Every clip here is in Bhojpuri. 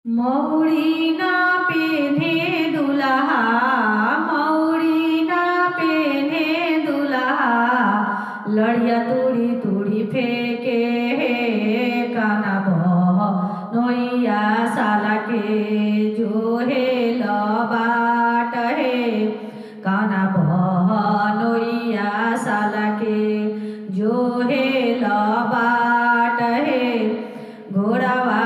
मौरी ना पेन्हे दुल्हा, मौरी ना पेन्हे दुल्हा, लड़िया तुड़ी तुड़ी फेंके काना बह नोइया साला के जो हे बाट हे काना बह नोइया साला के जो हे बाट हे घोड़ावा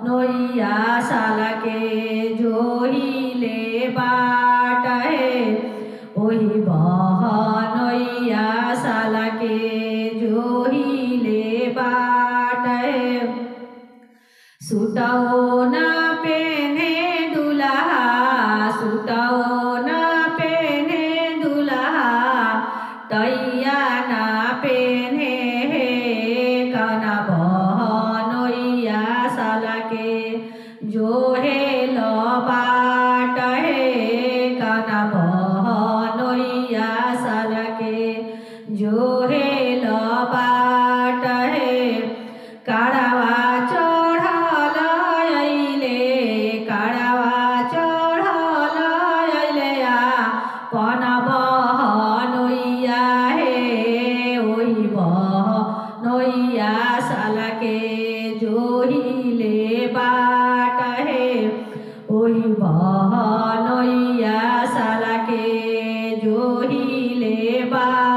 नोइया साला के जोहिले बाट है ओही बह नोइया साला के जोहिले बाट है। सुटाओ ना पेन्हे दुल्हा, सुटाओ ना पेन्हे दुल्हा, तैया ना पेन्हे काना बह नोइया साला के जो हे बाट हे काना बह नोइया साला के जो हे बाट हे। काढ़ावा चढ़ल अइले, काढ़ावा चढ़ल अइले पन बह नोइया हे ओही बह नोइया साला के जोहिले बाट हे ओही बह नोइया साला के जोहिले बाट।